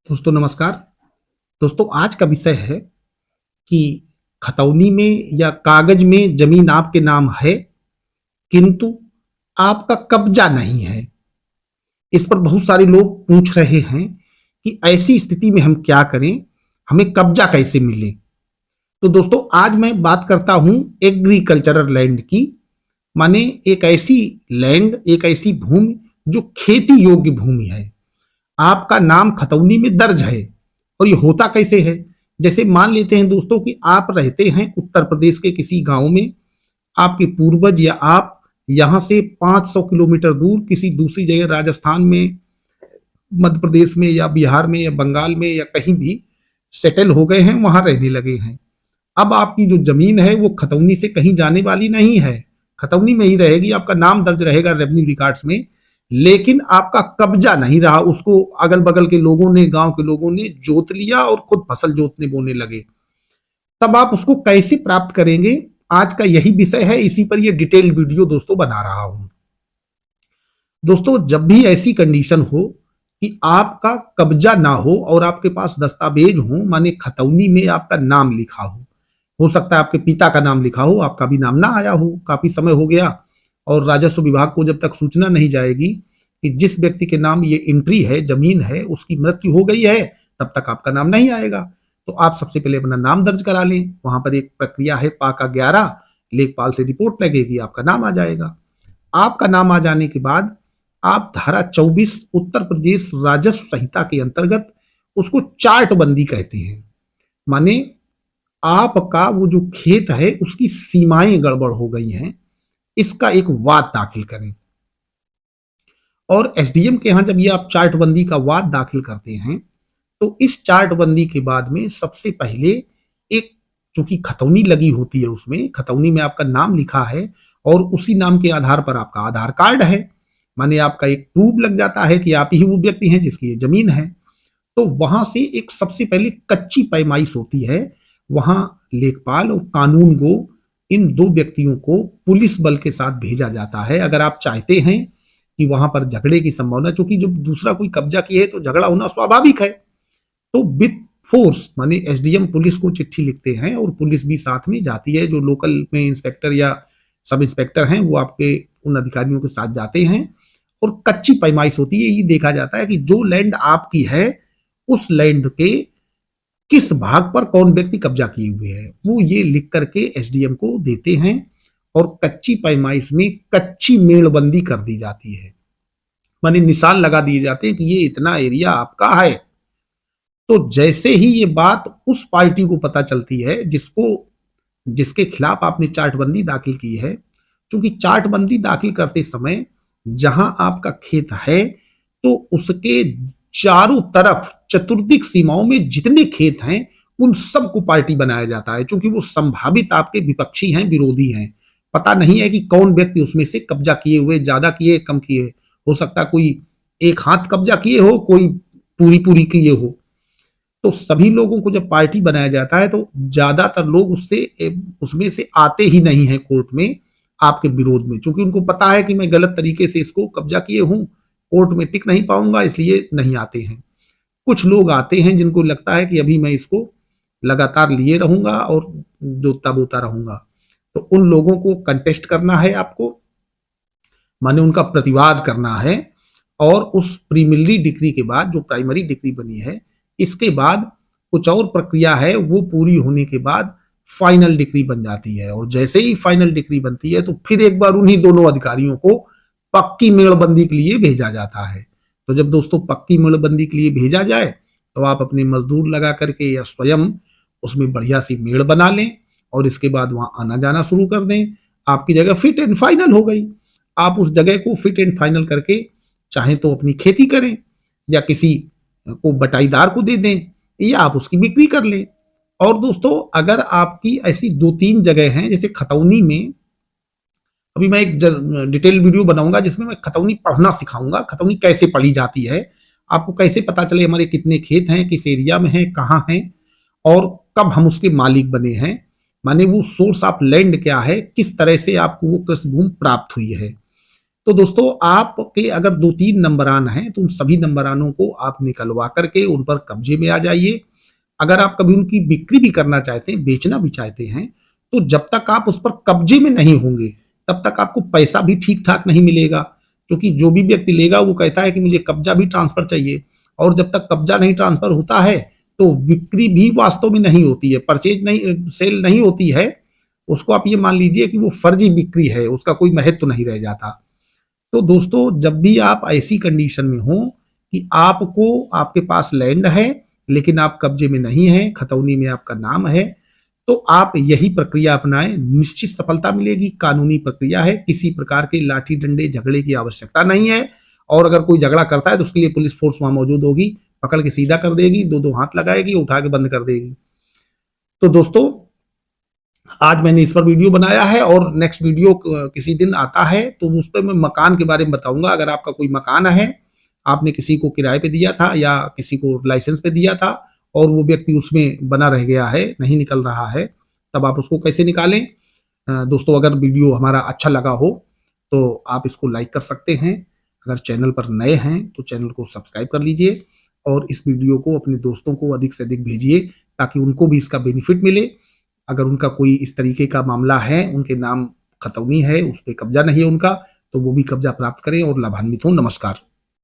दोस्तों नमस्कार। दोस्तों आज का विषय है कि खतौनी में या कागज में जमीन आपके नाम है किंतु आपका कब्जा नहीं है। इस पर बहुत सारे लोग पूछ रहे हैं कि ऐसी स्थिति में हम क्या करें, हमें कब्जा कैसे मिले। तो दोस्तों आज मैं बात करता हूं एग्रीकल्चरल लैंड की, माने एक ऐसी लैंड, एक ऐसी भूमि जो खेती योग्य भूमि है। आपका नाम खतौनी में दर्ज है। और ये होता कैसे है? जैसे मान लेते हैं दोस्तों कि आप रहते हैं उत्तर प्रदेश के किसी गांव में, आपके पूर्वज या आप यहां से 500 किलोमीटर दूर किसी दूसरी जगह राजस्थान में, मध्य प्रदेश में या बिहार में या बंगाल में या कहीं भी सेटल हो गए हैं, वहां रहने लगे हैं। अब आपकी जो जमीन है वो खतौनी से कहीं जाने वाली नहीं है, खतौनी में ही रहेगी, आपका नाम दर्ज रहेगा रेवेन्यू रिकॉर्ड्स में, लेकिन आपका कब्जा नहीं रहा। उसको अगल बगल के लोगों ने, गांव के लोगों ने जोत लिया और खुद फसल जोतने बोने लगे। तब आप उसको कैसे प्राप्त करेंगे, आज का यही विषय है। इसी पर ये डिटेल्ड वीडियो दोस्तों बना रहा हूं। दोस्तों जब भी ऐसी कंडीशन हो कि आपका कब्जा ना हो और आपके पास दस्तावेज हो, माने खतौनी में आपका नाम लिखा हो सकता है आपके पिता का नाम लिखा हो, आपका भी नाम ना आया हो, काफी समय हो गया और राजस्व विभाग को जब तक सूचना नहीं जाएगी कि जिस व्यक्ति के नाम ये एंट्री है, जमीन है, उसकी मृत्यु हो गई है, तब तक आपका नाम नहीं आएगा। तो आप सबसे पहले अपना नाम दर्ज करा लें। वहां पर एक प्रक्रिया है, पाका 11, लेखपाल से रिपोर्ट लगेगी, आपका नाम आ जाएगा। आपका नाम आ जाने के बाद आप धारा 24 उत्तर प्रदेश राजस्व संहिता के अंतर्गत, उसको चार्ट बंदी कहते हैं, माने आपका वो जो खेत है उसकी सीमाएं गड़बड़ हो गई हैं, इसका एक वाद दाखिल करें। और एसडीएम के यहां जब ये आप चार्ट बंदी का वाद दाखिल करते हैं तो इस चार्ट बंदी के बाद में सबसे पहले एक, चूंकि खतौनी लगी होती है, उसमें खतौनी में आपका नाम लिखा है और उसी नाम के आधार पर आपका आधार कार्ड है, माने आपका एक प्रूफ लग जाता है कि आप ही वो व्यक्ति हैं जिसकी ये जमीन है। तो वहां से एक सबसे पहले कच्ची पैमाइश होती है। वहां लेखपाल और कानून को, इन दो व्यक्तियों को पुलिस बल के साथ भेजा जाता है। अगर आप चाहते हैं कि वहां पर झगड़े की संभावना, क्योंकि जब दूसरा कोई कब्जा किया है तो झगड़ा होना स्वाभाविक है, तो विथ फोर्स माने एसडीएम पुलिस को चिट्ठी लिखते हैं और पुलिस भी साथ में जाती है। जो लोकल में इंस्पेक्टर या सब इंस्पेक्टर हैं वो आपके उन अधिकारियों के साथ जाते हैं और कच्ची पैमाइश होती है। ये देखा जाता है कि जो लैंड आपकी है उस लैंड के किस भाग पर कौन व्यक्ति कब्जा किए हुए है, वो ये लिख करके एसडीएम को देते हैं और कच्ची पैमाइश में कच्ची मेड़बंदी कर दी जाती है, माने निशान लगा दिए जाते हैं कि ये इतना एरिया आपका है। तो जैसे ही ये बात उस पार्टी को पता चलती है जिसके खिलाफ आपने चार्टबंदी दाखिल की है, क्योंकि चार्टबंदी दाखिल करते समय जहां आपका खेत है तो उसके चारों तरफ चतुर्दिक सीमाओं में जितने खेत हैं उन सबको पार्टी बनाया जाता है, क्योंकि वो संभावित आपके विपक्षी हैं, विरोधी हैं। पता नहीं है कि कौन व्यक्ति उसमें से कब्जा किए हुए, ज्यादा किए, कम किए, हो सकता है कोई एक हाथ कब्जा किए हो, कोई पूरी पूरी किए हो। तो सभी लोगों को जब पार्टी बनाया जाता है तो ज्यादातर लोग उसमें से आते ही नहीं है कोर्ट में आपके विरोध में, क्योंकि उनको पता है कि मैं गलत तरीके से इसको कब्जा किए हूं, कोर्ट में टिक नहीं पाऊंगा, इसलिए नहीं आते हैं। कुछ लोग आते हैं जिनको लगता है कि अभी मैं इसको लगातार लिए रहूंगा और जोतता बोता रहूंगा। तो उन लोगों को कंटेस्ट करना है आपको, माने उनका प्रतिवाद करना है। और उस प्रीलिमिनरी डिग्री के बाद जो प्राइमरी डिग्री बनी है, इसके बाद कुछ और प्रक्रिया है, वो पूरी होने के बाद फाइनल डिग्री बन जाती है। और जैसे ही फाइनल डिग्री बनती है तो फिर एक बार उन्हीं दोनों अधिकारियों को पक्की मेड़बंदी के लिए भेजा जाता है। तो जब दोस्तों पक्की मेड़बंदी के लिए भेजा जाए तो आप अपने मजदूर लगा करके या स्वयं उसमें बढ़िया सी मेड़ बना लें और इसके बाद वहां आना जाना शुरू कर दें। आपकी जगह फिट एंड फाइनल हो गई। आप उस जगह को फिट एंड फाइनल करके चाहे तो अपनी खेती करें या किसी को बटाईदार को दे दें या आप उसकी बिक्री कर लें। और दोस्तों अगर आपकी ऐसी 2-3 जगह हैं, जैसे खतौनी में, अभी मैं एक डिटेल वीडियो बनाऊंगा जिसमें मैं खतौनी पढ़ना सिखाऊंगा, खतौनी कैसे पढ़ी जाती है, आपको कैसे पता चले हमारे कितने खेत हैं, किस एरिया में हैं, कहाँ हैं और कब हम उसके मालिक बने हैं, माने वो सोर्स ऑफ लैंड क्या है, किस तरह से आपको वो कृषि भूमि प्राप्त हुई है। तो दोस्तों आपके अगर 2-3 नंबरान हैं तो उन सभी नंबरानों को आप निकलवा करके उन पर कब्जे में आ जाइए। अगर आप कभी उनकी बिक्री भी करना चाहते हैं, बेचना भी चाहते हैं, तो जब तक आप उस पर कब्जे में नहीं होंगे, तब तक आपको पैसा भी ठीक-ठाक नहीं मिलेगा। क्योंकि जो भी व्यक्ति लेगा वो कहता है कि मुझे कब्जा भी ट्रांसफर चाहिए, और जब तक कब्जा नहीं ट्रांसफर होता है, तो बिक्री भी वास्तव में नहीं होती है, परचेज नहीं, सेल नहीं होती है। उसको आप ये मान लीजिए कि वो फर्जी बिक्री है, उसका कोई महत्व नहीं रह जाता। तो दोस्तों जब भी आप ऐसी कंडीशन में हो कि आपको, आपके पास लैंड है लेकिन आप कब्जे में नहीं हैं, खतौनी में आपका नाम है, तो आप यही प्रक्रिया अपनाएं, निश्चित सफलता मिलेगी। कानूनी प्रक्रिया है, किसी प्रकार के लाठी डंडे झगड़े की आवश्यकता नहीं है। और अगर कोई झगड़ा करता है तो उसके लिए पुलिस फोर्स वहां मौजूद होगी, पकड़ के सीधा कर देगी, दो हाथ लगाएगी, उठा के बंद कर देगी। तो दोस्तों आज मैंने इस पर वीडियो बनाया है, और नेक्स्ट वीडियो किसी दिन आता है तो उस पर मैं मकान के बारे में बताऊंगा। अगर आपका कोई मकान है, आपने किसी को किराए पे दिया था या किसी को लाइसेंस पे दिया था, और वो व्यक्ति उसमें बना रह गया है, नहीं निकल रहा है, तब आप उसको कैसे निकालें। दोस्तों अगर वीडियो हमारा अच्छा लगा हो तो आप इसको लाइक कर सकते हैं। अगर चैनल पर नए हैं तो चैनल को सब्सक्राइब कर लीजिए, और इस वीडियो को अपने दोस्तों को अधिक से अधिक भेजिए ताकि उनको भी इसका बेनिफिट मिले। अगर उनका कोई इस तरीके का मामला है, उनके नाम खतौनी है, उस पर कब्जा नहीं है उनका, तो वो भी कब्जा प्राप्त करें और लाभान्वित हों। नमस्कार।